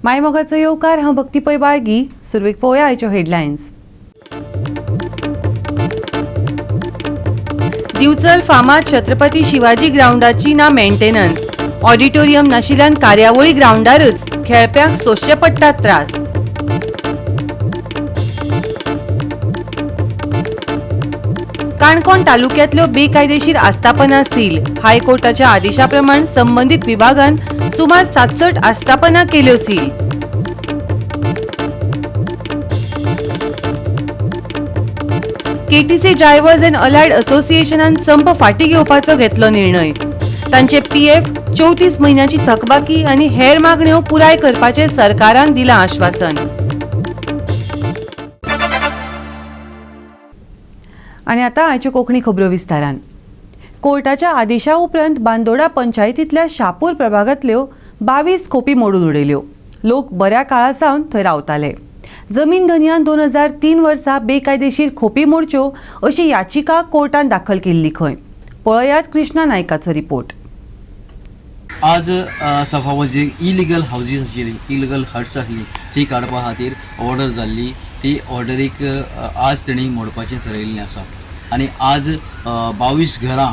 मायमोगाचो येवकार हांव भक्तीपय बाळगी. सुरवेक पळोवया आयच्यो हेडलायन्स. दिवचल फामाद छत्रपती शिवाजी ग्राउंडाची ना मेंटेनन्स. ऑडिटोरियम नाशिल्ल्यान कार्यावळी ग्राउंडारच खेळप्यांक सोंसचे पडटात त्रास. काणकोण तालुक्यांतल्यो बेकायदेशीर आस्थापना सील. हायकोर्टाच्या आदेशा प्रमाण संबंधित विभागान सुमार 67 आस्थापना केल्यो सील. केटीसी ड्रायव्हर्स अँड अलायड असोसिएशनान संप फाटी घेवपाचो घेतलो निर्णय. तांचे पीएफ 34 म्हयन्याची थकबाकी आनी हेर मागण्यो पुराय करपाचे सरकारान दिलां आश्वासन. आनी आतां आयच्यो कोंकणी खबरो विस्तारान. कोर्टाच्या आदेशा उपरांत बांदोडा पंचायतींतल्या शापूर प्रभागांतल्यो 22 खोपी मोडून उडयल्यो. लोक बऱ्या काळा सावन थंय रावताले. जमीन धनियान 2003 वर्सा बेकायदेशीर खोपी मोडच्यो अशी याचिका कोर्टान दाखल केल्ली खंय. पळयात कृष्णा नायकाचो रिपोर्ट. आज सफावजी इलिगल हाऊजीस आशिल्ली, इलिगल हट्स आसली ती काडपा खातीर ऑर्डर जाल्ली. ती ऑर्डरीक आज तेणी मोडपाचें थारायिल्लें आसा आनी आज 22 घरां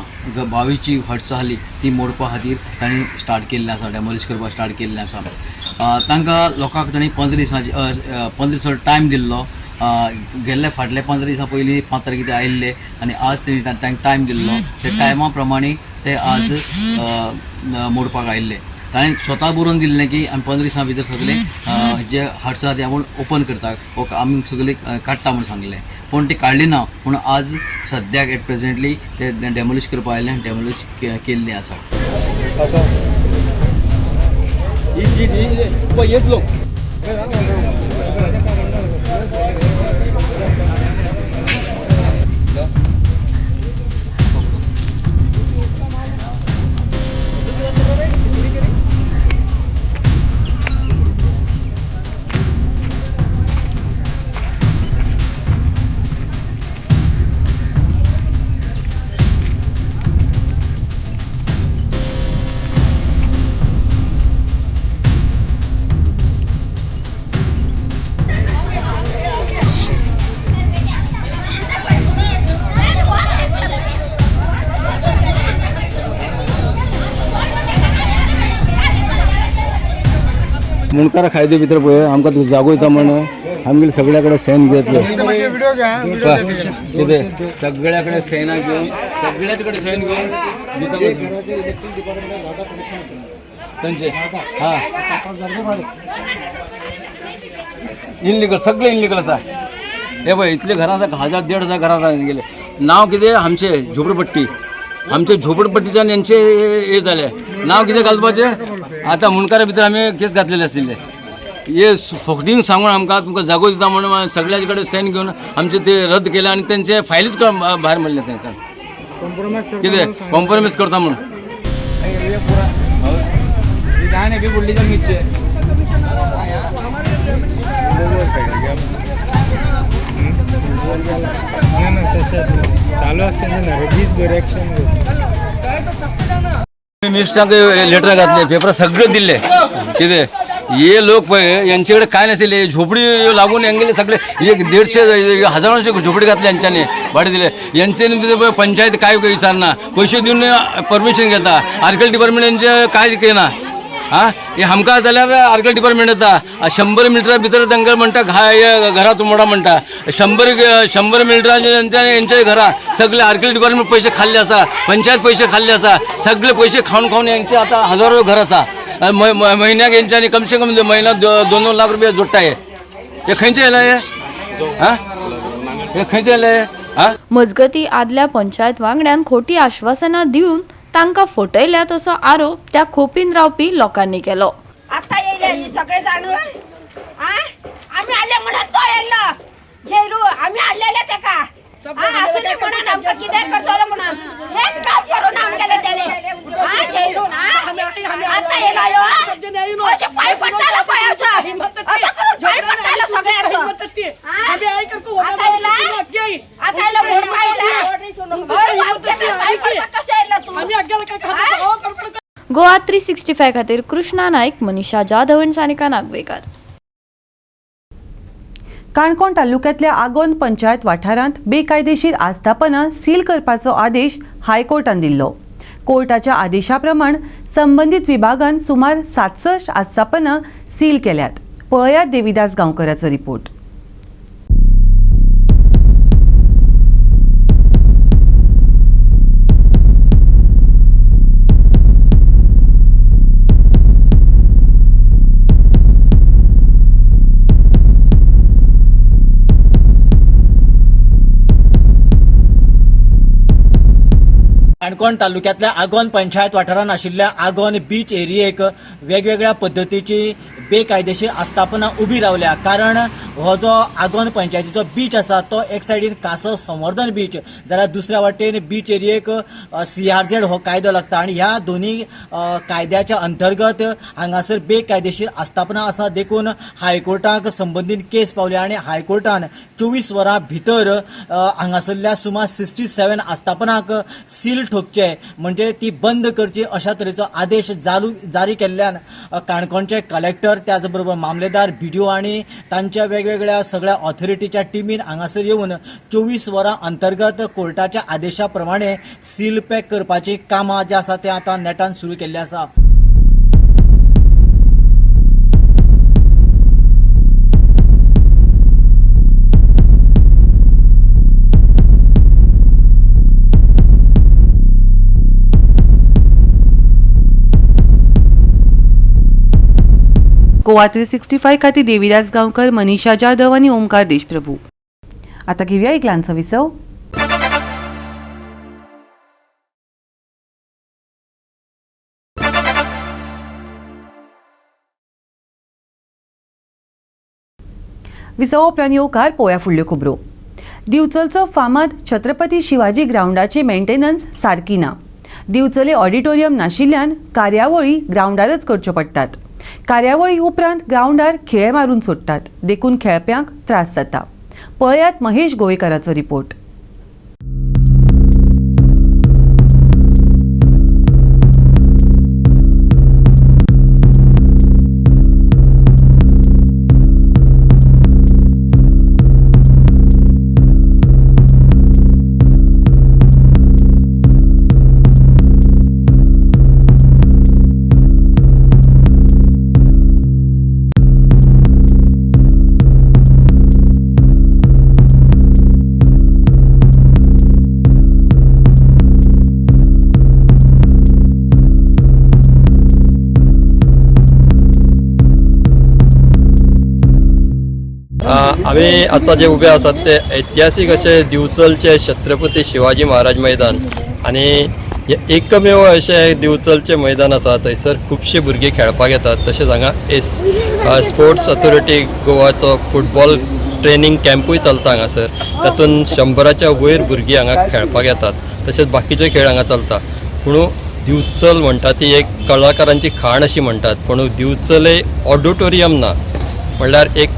22 हट्स आसली ती मोडपा खातीर ताणें स्टार्ट केल्लें आसा, डेमोलिश करपाक स्टार्ट केल्लें आसा. तांकां लोकांक ताणें 15 दीस टायम दिल्लो. गेल्ले फाटले 15 दिसां पयलीं 5 तारखेर आयिल्ले आनी आज तेणी तांकां टायम दिल्लो. ते टायमा प्रमाणे ते आज मोडपाक आयिल्ले. ताणें स्वता बरोवन दिल्लें की आमी 15 दिसां भितर सगळे जे हट्स आसा ते आपूण ओपन करतात, आमी सगळे काडटा म्हूण सांगलें. पूण ती काडली ना पूण आज सद्याक एट प्रेजेंटली ते डेमोलिश करपा आयिल्लें आनी डेमोलिश केल्लीं आसा. मुणकार खायदे भितर पळय आमकां जागो येता म्हणून आमगेले सगळ्या कडेन सेन घेतले. कितें सगळ्या कडेन सेना घेवन सगळ्याच कडेन सेन घेवन तांचे हां इनलिगल सगळे इनलिगल आसा. हे पळय इतले घरां आसा, 1000-1500 घरां आसा गेले. नांव कितें आमचे झोपडपट्टी, आमचे झोपडपट्टीच्यान यांचे हे जाले. नांव कितें घालपाचें आतां मुणकारा भितर आमी केस घातलेले आसले. हे फुकटीन सांगून आमकां तुमकां जागो दिता म्हणून सगळ्याचे कडेन सेन घेवन आमचे ते रद्द केले आनी तेंचे फायलीच भायर मारले. थंयच्यान कितें कॉम्प्रोमायज करता म्हणून मिनिस्टरांक लेटर घातले, पेपर सगळे दिले. कितें हे लोक पळय यांचे कडेन कांय नाशिल्ले. झोपडी लागून हेंगेले सगळे 150 हजारांचे झोपडी घातले यांच्यानी, भाडे दिले. यांचे पंचायत काय विचारना, पयशे दिवन परमिशन घेता. आर्किटेक्ट डिपार्टमेंट यांचे काय केना. हां हे आमकां जाल्यार आर्किटेक्ट डिपार्टमेंट येता 100 मिटरा भितर तांकां म्हणटा घरां मोडा म्हणटा. 100 मिटरांचे यांचे घरां सगळे आर्किटेक्ट डिपार्टमेंट पयशे खाल्ले आसा, पंचायत पयशे खाल्ले आसा. सगळे पयशे खावन यांचे आतां हजारो घर आसा. म्हयन्याक यांच्यानी कम से कम महिना 2-2 लाख रुपया जोडटा. हे खंयचे येयला हे खंयचे येयले. हां मजगती आदल्या पंचायत वांगड्यान खोटी आश्वासनां दिवन तांकां फटयल्यात असो आरोप त्या खोपीन रावपी लोकांनी केलो. आता येयले सगळे जाण आम्ही आले म्हणून तो येयलो जेरू आम्ही आलेले तेका असं नाही म्हणून आमकां कितें करतलो म्हणून हेच काम करून आमगेले तेले जेरू आता येयलो ह्यो अशें पांय पडटालो पळय असं करून पांय पडटालो सगळ्यांचो. आता येयलो मोडपा येयला कशें येयलो तूं गोवा 360 365 खातीर कृष्णा नायक, मनीषा जाधव आनी सानिका नागवेकर. काणकोण तालुक्यांतल्या आगोंद पंचायत वाठारांत बेकायदेशीर आस्थापनां सील करपाचो आदेश हायकोर्टान दिल्लो. कोर्टाच्या आदेशा प्रमाण संबंधीत विभागान सुमार 67 आस्थापनां सील केल्यात. पळयात देविदास गांवकराचो रिपोर्ट. काणकोण तालुक्यांतल्या आगोंद पंचायत वाठारांत आशिल्ल्या आगोंद बीच एरियेक वेगवेगळ्या पद्धतीची बेकायदेशीर आस्थापनां उबी रावल्या. कारण हो जो आगोंद पंचायतीचो बीच आसा तो एक सायडीन कासव संवर्धन बीच, जाल्यार दुसऱ्या वाटेन बीच एरियेक CRZ हो कायदो लागता आणि ह्या दोन्ही कायद्याच्या अंतर्गत हांगासर बेकायदेशीर आस्थापनां आसा देखून हायकोर्टाक संबंधीत केस पावल्या आणि हायकोर्टान 24 वरां भितर हांगासरल्या सुमार 67 आस्थापनांक सील ठोकचे म्हणजे ती बंद करची अशा तरेचो आदेश जारी केल्ल्यान काणकोणचे कलेक्टर, त्याचबरोबर मामलेदार, BDO आणि तांच्या वेगवेगळ्या सगळ्या ऑथॉरिटीच्या टीमीन हांगासर येवन 24 वरां अंतर्गत कोर्टाच्या आदेशा प्रमाणे सील पॅक करपाची कामां जे आसा ते आतां नेटान सुरू केल्ली आसा. गोवा 365 खातीर देविदास गांवकर, मनीषा जाधव आनी ओमकार देशप्रभू. आता घेवया एक ल्हानसो विसव. विसव उपरांत येवकार पळोवया फुडल्यो खबरो. दिवचलचो फामाद छत्रपती शिवाजी ग्राउंडाची मेंटेनन्स सारकी ना. दिवचले ऑडिटोरियम नाशिल्ल्यान कार्यावळी ग्राउंडारच करच्यो पडटात. कार्यावळी उपरांत ग्राउंडार खिळे मारून सोडटात, देखून खेळप्यांक त्रास जाता. पळयात महेश गोवेकराचो रिपोर्ट. आम्ही आता जे उभे आसात ते ऐतिहासिक असे दिवचलचे छत्रपती शिवाजी महाराज मैदान आणि एकमेव असे दिवचलचे मैदान आसा. थंयसर खुबशे भुरगे खेळपाक येतात. तशेंच हांगा स्पोर्ट्स ऑथॉरिटी गोवाचो फुटबॉल ट्रेनिंग कॅम्पूय चलता हांगासर. तातूंत 100च्या वयर भुरगीं हांगा खेळपाक येतात. तशेंच बाकीचे खेळ हांगा चलता. पूण दिवचल म्हणटा ती एक कलाकारांची खाण अशी म्हणटात. पूण दिवचले ऑडिटोरियम ना, म्हणल्यार एक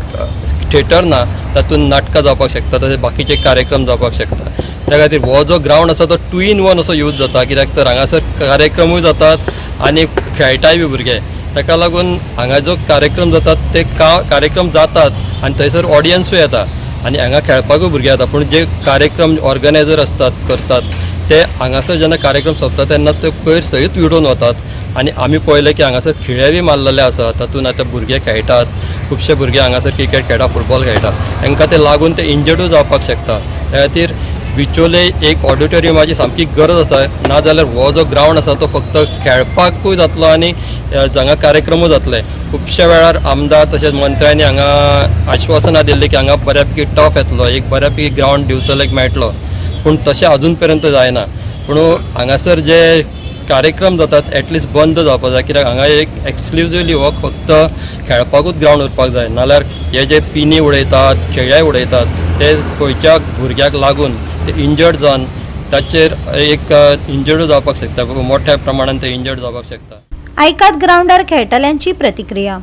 थिएटर ना, तातूंत नाटकां जावपाक शकता, तशेंच बाकीचे कार्यक्रम जावपाक शकता. त्या खातीर हो जो ग्राउंड आसा तो 2 in 1 असो यूज जाता. कित्याक तर हांगासर कार्यक्रमूय जातात आनी खेळटाय बी भुरगे. ताका लागून हांगा जो कार्यक्रम जातात ते कार्यक्रम जातात आनी थंयसर ऑडियन्सूय येता आनी हांगा खेळपाकूय भुरगे येता. पूण जे कार्यक्रम ऑर्गनायझर असतात करतात ते हांगासर जेन्ना कार्यक्रम सोंपता तेन्ना ते कोयर सयत विडोवन वतात आनी आमी पळयलें की हांगासर खिळे बी मारलेले आसा. तातूंत आतां भुरगे खेळटात. खुबशे भुरगे हांगासर क्रिकेट खेळटा, फुटबॉल खेळटा. तांकां ते लागून ते इंजर्डूय जावपाक शकता. त्या खातीर बिचोले एक ऑडिटोरियमाची सामकी गरज आसा. नाजाल्यार हो जो ग्राउंड आसा तो फक्त खेळपाकूय जातलो आनी हांगा कार्यक्रमूय जातले. खुबश्या वेळार आमदार तशेंच मंत्र्यांनी हांगा आश्वासनां दिल्लीं की हांगा बऱ्यापैकी टफ येतलो, एक बऱ्यापैकी ग्राउंड दिवचलेक मेळटलो. पूण तशें अजून पर्यंत जायना. पूण हांगासर जे कार्यक्रम जातात एटलिस्ट बंद जावपाक जाय. कित्याक हांगा एक एक्सक्लुझिवली हो फक्त खेळपाकूच ग्राउंड उरपाक जाय. नाल्यार हे जे पिनी उडयतात, खेळ्याय उडयतात ते खंयच्या भुरग्याक लागून ते इंजर्ड जावन ताचेर एक इंजर्ड जावपाक शकता. मोठ्या प्रमाणात ते इंजर्ड जावपाक शकता. ऐकात ग्राउंडार खेळटाल्यांची प्रतिक्रिया.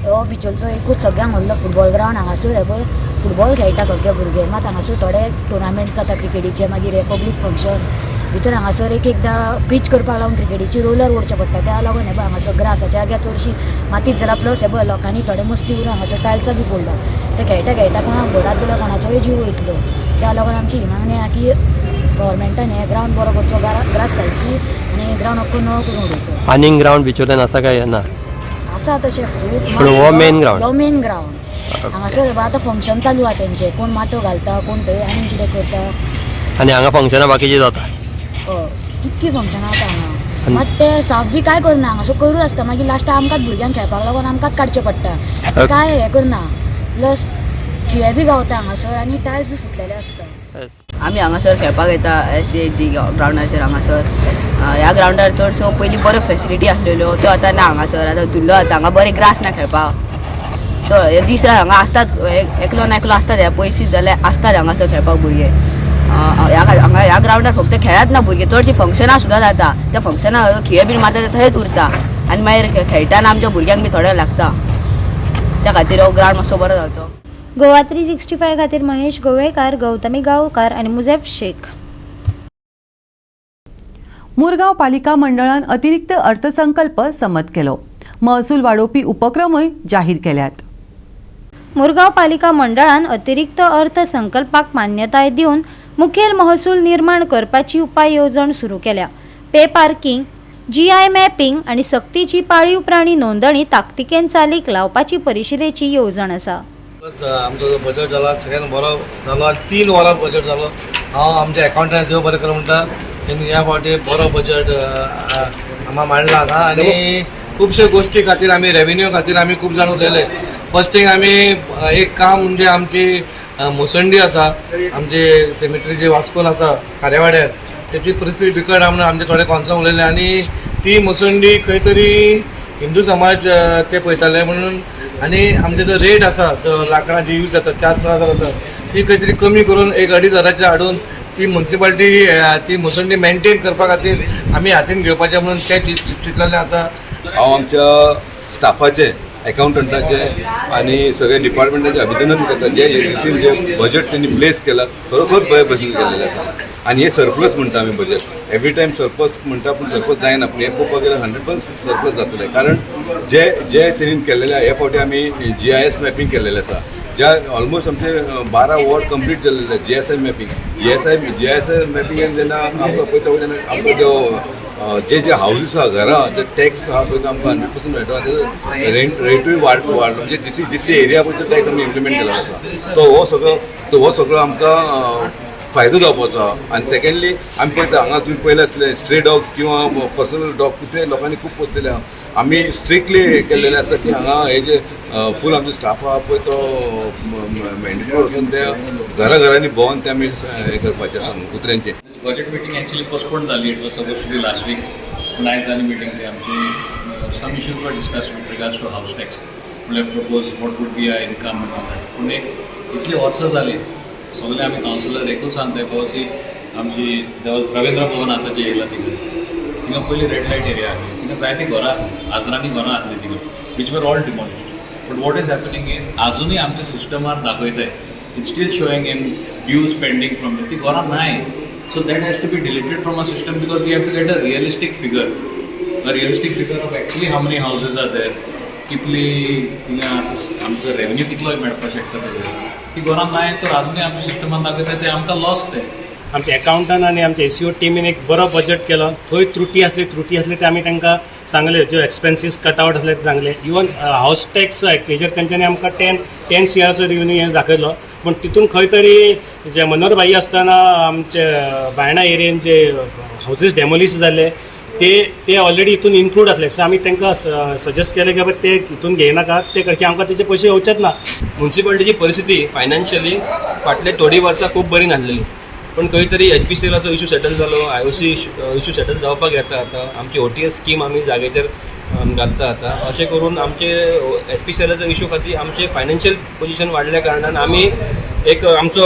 तो बिचोलचो एकूच सगळ्यांक व्हडलो फुटबॉल ग्राउंड. हांगासर हे पळय फुटबॉल खेळटा सगळे भुरगे. मात हांगासर थोडे टुर्नामेंट्स जाता क्रिकेटीचे, मागीर हे पब्लीक फंक्शन्स भितर हांगासर एकदां पीच करपाक लागून क्रिकेटीची रोलर ओडचे पडटा त्या लागून हे पळय हांगासर ग्रासाच्या जाग्यार चडशी मातीच जाला प्लस हे पळय लोकांनी थोडे मस्ती करून हांगासर टायल्सां बी फोडला ते खेळटा कोणाक भरात जाल्यार कोणाचोय जीव वयतलो त्या लागून आमची ही मागणी आहा की गव्हर्मेंटान हे ग्रावंड बरो करचो ग्रास घालची आनी ग्रावंड अख्खो नवो करून उडोवचो. आनीक ग्रावंड भितरल्यान आसा काय ना? आसा तशें पण हो मेन ग्रावंड? हो मेन ग्रावंड. हांगासर हे पळय आतां फंक्शन चालू आहा तेंचे, कोण माटो घालता कोण थंय आनीक कितें करता. आनी हांगा फंक्शनां बाकीची जाता? कितकी फंक्शनां आतां हांगा मात ते साफ बी काय करना हांगासर करूच आसता मागीर लास्टाक आमकांच भुरग्यांक खेळपाक लागून आमकांच काडचें पडटा काय हे करना प्लस खिळे बी गावता हांगासर आनी टायल्स बी फुटलेले आसता. आमी हांगासर खेळपाक येता SCG ग्रावंडाचेर हांगासर ह्या ग्रावंडार चडसो पयलीं बऱ्यो फेसिलिटी आसलेल्यो त्यो आतां ना हांगासर आतां धुल्लो आतां हांगा बरें ग्रास ना खेळपाक चड दीस रात हांगा आसतात एकलो ना एकलो आसतात हे पयस जाल्यार आसतात हांगासर खेळपाक भुरगे ह्या ग्रावंडार फक्त खेळात ना भुरगे चडशीं फंक्शनां सुद्दां जाता त्या फंक्शनां खिळे बी मारता ते थंयच उरता आनी मागीर खेळटाना आमच्या भुरग्यांक बी थोडें लागता त्या खातीर हो ग्रावंड मातसो बरो जावचो. गोवा 365 खातीर महेश गोवेकार, गौतमी गांवकार आणि मुझेफ शेख. मुरगांव पालिका मंडळान अतिरिक्त अर्थसंकल्प संमत केलो. महसूल वाडोवपी उपक्रमय जाहीर केल्यात. मुरगांव पालिका मंडळान अतिरिक्त अर्थसंकल्पाक मान्यताय दिवन मुखेल महसूल निर्माण करपाची उपाय येवजण सुरू केल्या. पे पार्किंग, GI मॅपिंग आणि सक्तीची पाळीव प्राणी नोंदणी ताकतिकेन चालीक लावपाची परिशदेची येवजण आसा. आमचो जो बजेट जाला सगळ्यान बरो जालो आनी 3 वरां बजेट जालो. हांव आमच्या अकावंटान देव बरें करूं म्हणटा तेणी ह्या फावटी बरो बजेट आम्हाला मांडला हांगा आनी खुबश्यो गोश्टी खातीर आमी रेव्हेन्यू खातीर आमी खूब जाण उलयले. फर्स्ट थींग आमी एक काम म्हणजे आमची मुसंडी आसा आमची सेमिट्री जी वास्कोन आसा खारेवाड्यार त्याची परिस्थिती बिकट म्हणून आमचे थोडे कॉन्सर्न उलयले आनी ती मुसंडी खंय तरी हिंदू समाज ते पळयताले म्हणून आनी आमचे जो रेट आसा जो लाकडां जी यूज जाता 4-6 हजार जाता ती खंय तरी कमी करून 1-2,500 हाडून ती म्युन्सिपालिटी ती मुसंडी मेंटेन करपा खातीर आमी हातीन घेवपाचें म्हणून ते चिंतलेलें आसा. हांव आमच्या स्टाफाचे अकाउंटंटाचे आणि सगळे डिपार्टमेंटाचे अभिनंदन करता जे रितीन जे बजेट त्यांनी प्लेस केला खरोखर बरे भशेन केलेले आसा. आणि हे सरप्लस म्हणटा आमी बजेट एवरी टायम सरप्लस म्हणटा पूण सरप्लस जायना पूण हे पळोवपाक गेल्यार 100% सरप्लस जातले कारण जे तेणीन केलेले हे फावटी आमी GIS मॅपिंग केलेलें आसा ज्या ऑलमोस्ट आमचे 12 वॉर्ड कंप्लीट जाल्ले GSI मॅपिंग GIS मॅपिंगान जेन्ना आमकां पळयता तेन्ना आमकां जो जे हाऊसेस आहा घरां जे टॅक्स आहा पळय आमकां 100% मेळटा आनी रेटूय वाड म्हणजे जितली एरिया पळय टॅक्स आमी इम्प्लिमेंट केला आसा तो हो सगळो आमकां फायदो जावपाचो. आनी सेकेंडली आमी पळयता हांगा तुमी पयले आसले स्ट्रे डॉग्स किंवा पर्सनल डॉग कितें लोकांनी खूब पोसलेले आहा आमी स्ट्रिक्टली केल्लेले आसा की हांगा हे जे फूल आमचो स्टाफ आहा पळय तो मॅन्डेटरी वचून ते घरांनी भोंवन ते आमी हे करपाचें आसा कुत्र्यांचे. बजेट मीटिंग एक्चुअली पोस्टपोन जाली. It was suppose to be last week पूण आयज जाली मिटींग ती आमची सम इश्यूज वर discuss with regards to house tax म्हणल्यार propose what would be our income पूण एक इतली वर्सां जाली सगळे आमी कावन्सिलर एकूच सांगताय की आमची रवींद्र भवन आतां जे येयला थिंगा पयलीं रेड लायट एरिया आहली थिंगा जायतीं घरां आहलीं आजरांनी घरां आहलीं थिंगा which were all demolished. But what is happening is आजुनूय आमच्या सिस्टमार दाखयताय it's still showing in dues pending from ती घरां नाय. So that has to be deleted from our system because we have to get a realistic figure of actually how many houses are there, कितली थिंगा आमकां revenue कितलो मेळपाक शकता तेजेर ती घरां नाय तर आजुनूय आमच्या सिस्टमान दाखयता ते आमकां लॉस ते. आमच्या अकाउंटान आनी आमच्या ACO टिमीन एक बरो बजेट केलो. खंय त्रुटी असली ते आमी तांकां सांगले ज्यो एक्सपेन्सीस कट आउट असले ते सांगले. इवन हाऊस टॅक्स हेजेर तेंच्यांनी आमकां 10 CRचो रिव्हेन्यू हे दाखयलो पूण तितून खंय तरी जे मनोहरबाई आसतना आमचे बायणा एरियेन जे हाऊसीस डेमोलिश जाल्ले ते ऑलरेडी हितून इन्क्लूड आसले. सो आमी तांकां सजेस्ट केलें की बाबा ते हितून घेयनाकात ते करची आमकां तेचे पयशे येवचेच ना. म्युन्सिपालिटीची परिस्थिती फायनान्शियली फाटले थोडी वर्सां खूब बरी नासलेली पण खंय तरी HPCLचो इश्यू सेटल जालो IOC इश्यू सेटल जावपाक येता आतां आमची OTS स्कीम आमी जाग्याचेर घालता आतां अशें करून आमचे HPCLचो इश्यू खातीर आमचे फायनान्शियल पोजिशन वाडल्या कारणान आमी एक आमचो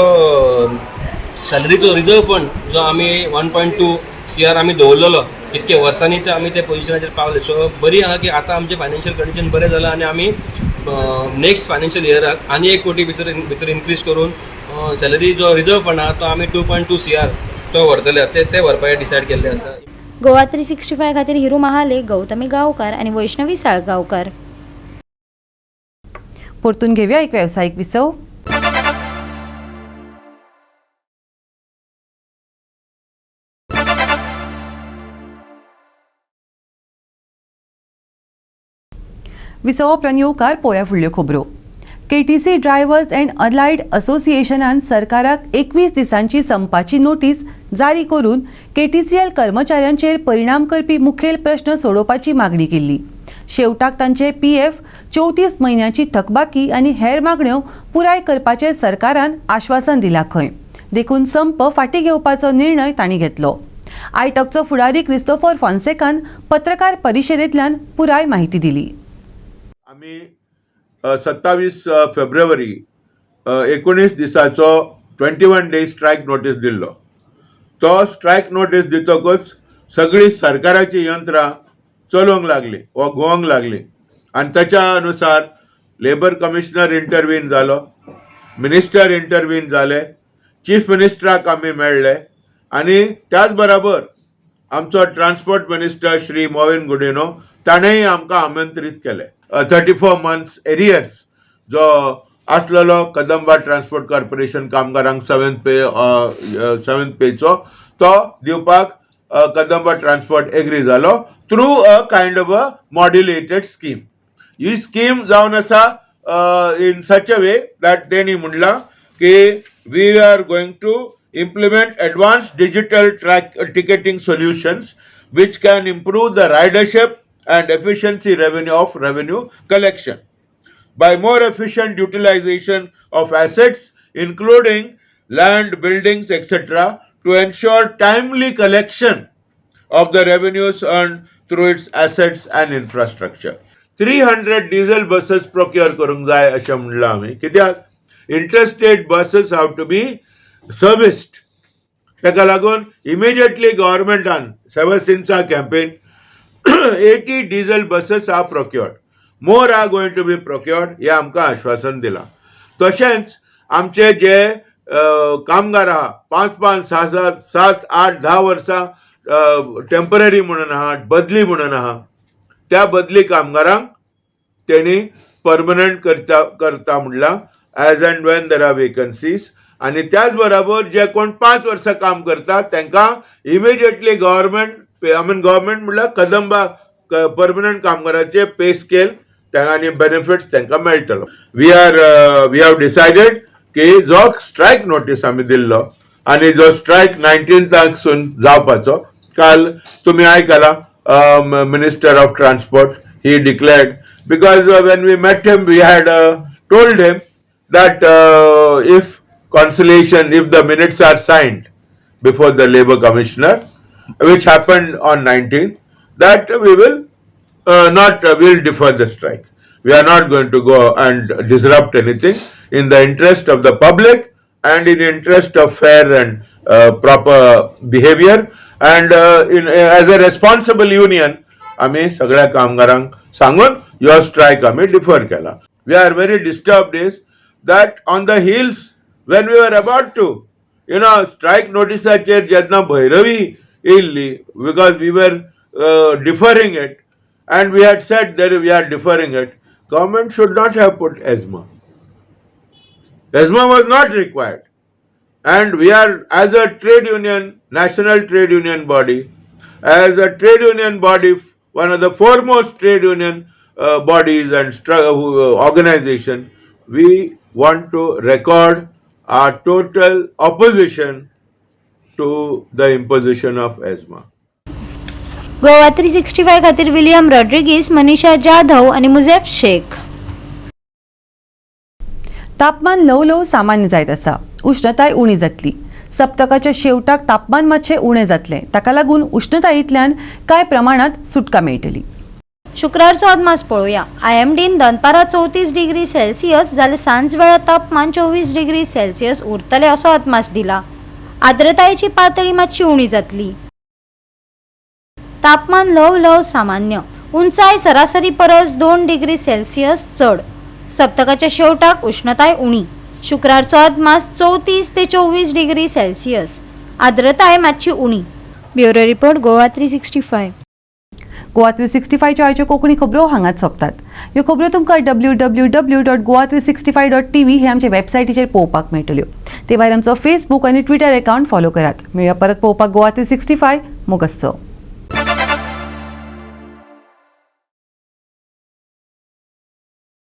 सॅलरीचो रिजर्व फंड जो आमी 1.2 CR आमी दवरलेलो कितके वर्सांनी ते आमी ते पोजिशनाचेर पावले. सो बरी आहा की आतां आमचें फायनान्शियल कंडिशन बरें जालां आनी आमी नेक्स्ट फायनान्शियल इयराक आनी 1 कोटी भितर इन्क्रीज करून सॅलरी जो रिजर्व फंड आहा तो आमी 2.2 CR तो व्हरतले ते व्हरपाक डिसायड केल्लें आसा. गोवा 365 खातीर हिरू महाले, गौतमी गांवकार आणि वैष्णवी साळगांवकार. परतून घेऊया एक व्यावसायिक विसव. विसवोपरांत येवकार पळोवया फुडल्यो खबरो. KTC ड्रायव्हर्स अँड अलायड असोसिएशनान सरकाराक 21 दिसांची संपाची नोटीस जारी करून KTCL कर्मचाऱ्यांचेर परिणाम करपी मुखेल प्रश्न सोडोवपाची मागणी केल्ली. शेवटाक तांचे PF, 34 म्हयन्यांची थकबाकी आनी हेर मागण्यो पुराय करपाचें सरकारान आश्वासन दिलां खंय. देखून संप फाटीं घेवपाचो निर्णय तांणी घेतलो. आयटकचो फुडारी क्रिस्टोफर फॉन्सेकान पत्रकार परिशदेंतल्यान पुराय माहिती दिली. आम्ही 27 फेब्रुवारी 19 दिसाचो 21 डेज स्ट्रायक नोटीस दिल्लो. तो स्ट्रायक नोटीस दितकूच सगळी सरकाराची यंत्रां चलोवंक लागली वा घुवंक लागली आनी ताच्या अनुसार लेबर कमिशनर इंटरव्हीन जालो, मिनिस्टर इंटरव्हीन जाले, चीफ मिनिस्टराक आमी मेळ्ळे आनी त्याच बरोबर आमचो ट्रान्सपोर्ट मिनिस्टर श्री मोविन गुडिनो ताणेंय आमकां आमंत्रीत केले. 34 months एरियर्स जो आसलेलो कदंबा ट्रान्सपोर्ट कॉर्पोरेशन कामगारांक 7th पेचो तो दिवपाक कदंबा ट्रान्सपोर्ट एग्री जालो through a kind of a modulated scheme. He scheme जावन आसा in such a way that तेणी म्हणला की we are going to implement advanced digital ticketing solutions which can improve the ridership and efficiency of revenue collection by more efficient utilization of assets including land, buildings, etc. to ensure timely collection of the revenues earned through its assets and infrastructure. 300 diesel buses procure करunk जाय अशें म्हणलां आमी. कित्याक interstate buses have to be serviced. ताका लागून immediately governmentan ever since our campaign 80 diesel buses are procured. More are going to be procured. हे आमकां आश्वासन दिलां. तशेंच आमचे जे कामगार आहा 5-5, 6-7, 7-8, 10 वर्सां टेम्पररी म्हणून आहा, बदली म्हणून आहा, त्या बदली कामगारांक तेणी परमनंट करता म्हणलां as and when there are vacancies. आणि त्याच बरोबर जे कोण 5 वर्सां काम करतात तांकां इमिडिएटली गव्हर्मेंट म्हणल्यार कदंबा परमनंट कामगाराचे पे स्केल आनी बेनिफिट्स तांकां मेळटलो. वी हॅव डिसायडेड की जो स्ट्रायक नोटीस आमी दिल्लो आनी जो स्ट्रायक 19th जावपाचो, काल तुमी आयकलां मिनिस्टर ऑफ ट्रान्सपोर्ट ही declared because when we met him we had told him that if the minutes are signed before the Labour Commissioner, which happened on 19th, that we will we'll defer the strike. We are not going to go and disrupt anything in the interest of the public and in interest of fair and proper behavior. And as a responsible union, आम्ही सगळ्या कामगारांक सांगून your strike आम्ही defer केला. We are very disturbed is that on the heels when we were about to strike noticeacher जेन्ना Bhairavi येयल्ली because we were deferring it and we had said that we are deferring it, government should not have put ESMA. ESMA was not required and we are as a trade union, national trade union body, as a trade union body, one of the foremost trade union bodies and organization, we want to record our total opposition to the imposition of ESMA. Goa 365 खातीर William Rodrigues, Manisha Jadhav आणि मुझेफ शेख. तापमान ल्हव सामान्य जायत आसा. उष्णताय उणी जातली. सप्तकाच्या शेवटाक तापमान मातशें उणें जातलें. ताका लागून उष्णतायेंतल्यान कांय प्रमाणात सुटका मेळटली. शुक्रारचो अदमास पळोवया. IMDन दनपारां 34 डिग्री सेल्सियस जाल्यार सांज वेळा तापमान 24 डिग्री सेल्सियस उरतले असो अदमास दिला. आर्द्रतायेची पातळी मातशी उणी जातली. तापमान ल्हव सामान्य. उंचाय सरासरी परस 2 डिग्री सेल्सियस चड. सप्तकाच्या शेवटाक उष्णताय उणी. शुक्रारचो अदमास 34 ते 24 डिग्री सेल्सियस. आर्द्रताय मातशी उणी. Bureau report Goa 365. गोवा 365च्यो आयच्यो कोंकणी खबरो हांगाच सोंपतात. ह्यो खबरो तुमकां www.goa365.tv हे आमचे वेबसायटीचेर पळोवपाक मेळटल्यो. ते भायर आमचो फेसबूक आनी ट्विटर अकावंट फॉलो करात. मेळया परत पळोवपाक गोवा 365. मोगस्सो.